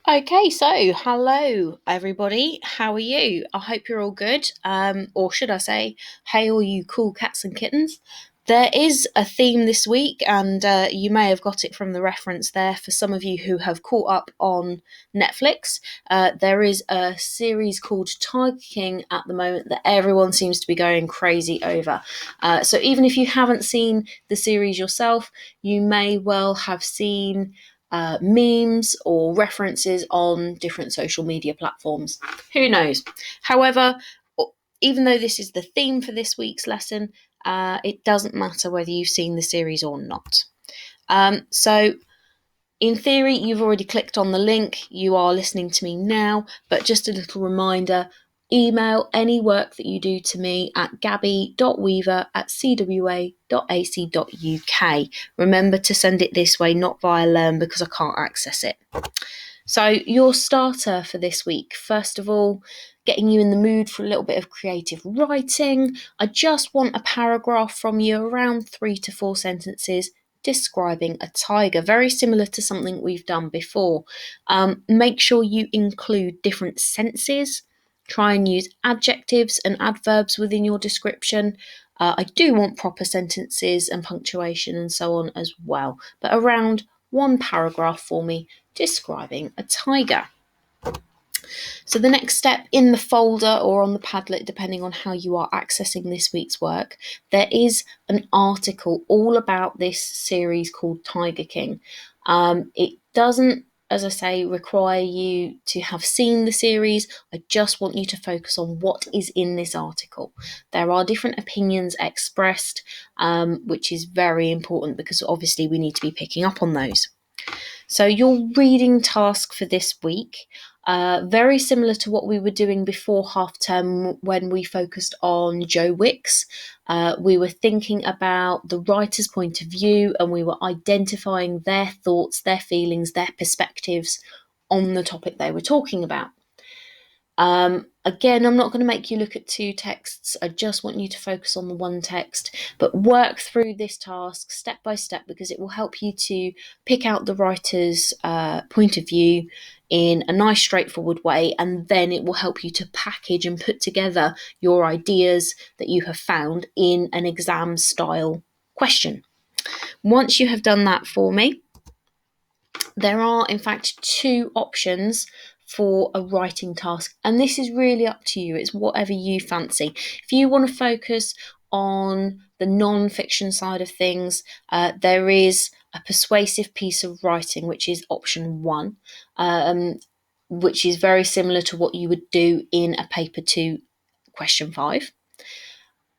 Okay, so hello everybody. How are you? I hope you're all good. Or should I say, hey, all you cool cats and kittens. There is a theme this week, and you may have got it from the reference there. For some of you who have caught up on Netflix, there is a series called Tiger King at the moment that everyone seems to be going crazy over. So even if you haven't seen the series yourself, you may well have seen memes or references on different social media platforms. Who knows? However, even though this is the theme for this week's lesson, it doesn't matter whether you've seen the series or not. So, in theory, you've already clicked on the link, you are listening to me now, but just a little reminder, email any work that you do to me at gabby.weaver@cwa.ac.uk. Remember to send it this way, not via Learn, because I can't access it. So your starter for this week, first of all, getting you in the mood for a little bit of creative writing. I just want a paragraph from you, around 3 to 4 sentences, describing a tiger, very similar to something we've done before. Make sure you include different senses. Try and use adjectives and adverbs within your description. I do want proper sentences and punctuation and so on as well, but around one paragraph for me describing a tiger. So the next step, in the folder or on the Padlet, depending on how you are accessing this week's work, there is an article all about this series called Tiger King. It doesn't, as I say, require you to have seen the series. I just want you to focus on what is in this article. There are different opinions expressed, which is very important because obviously we need to be picking up on those. So your reading task for this week, very similar to what we were doing before half term when we focused on Joe Wicks. We were thinking about the writer's point of view and we were identifying their thoughts, their feelings, their perspectives on the topic they were talking about. Again, I'm not going to make you look at two texts. I just want you to focus on the one text, but work through this task step by step because it will help you to pick out the writer's point of view in a nice, straightforward way, and then it will help you to package and put together your ideas that you have found in an exam style question. Once you have done that for me, there are in fact two options for a writing task, and this is really up to you. It's whatever you fancy. If you want to focus on the non-fiction side of things, there is a persuasive piece of writing, which is option 1, which is very similar to what you would do in a paper 2 question 5.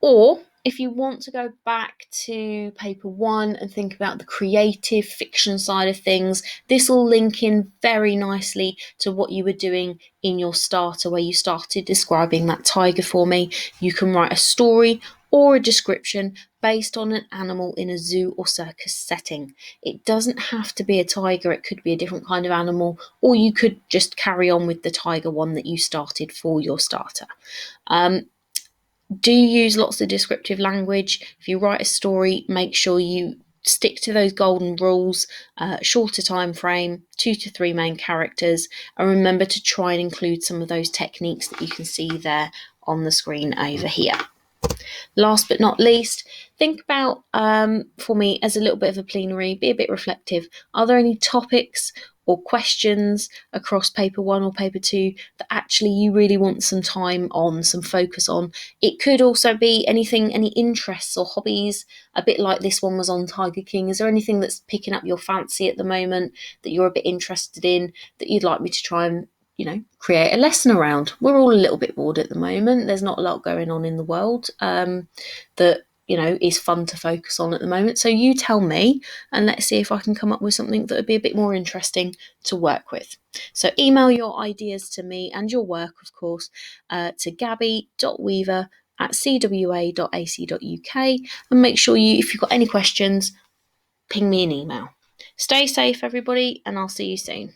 Or if you want to go back to paper 1 and think about the creative fiction side of things, this will link in very nicely to what you were doing in your starter, where you started describing that tiger for me. You can write a story or a description based on an animal in a zoo or circus setting. It doesn't have to be a tiger, it could be a different kind of animal, or you could just carry on with the tiger one that you started for your starter. Do use lots of descriptive language. If you write a story, make sure you stick to those golden rules, shorter time frame, 2 to 3 main characters, and remember to try and include some of those techniques that you can see there on the screen over here. Last but not least, think about, for me, as a little bit of a plenary, be a bit reflective. Are there any topics or questions across paper 1 or paper 2 that actually you really want some time on, some focus on? It could also be anything, any interests or hobbies, a bit like this one was on Tiger King. Is there anything that's picking up your fancy at the moment that you're a bit interested in that you'd like me to try and create a lesson around? We're all a little bit bored at the moment. There's not a lot going on in the world that is fun to focus on at the moment. So you tell me, and let's see if I can come up with something that would be a bit more interesting to work with. So email your ideas to me and your work, of course, to gabby.weaver@cwa.ac.uk, and make sure if you've got any questions, ping me an email. Stay safe, everybody, and I'll see you soon.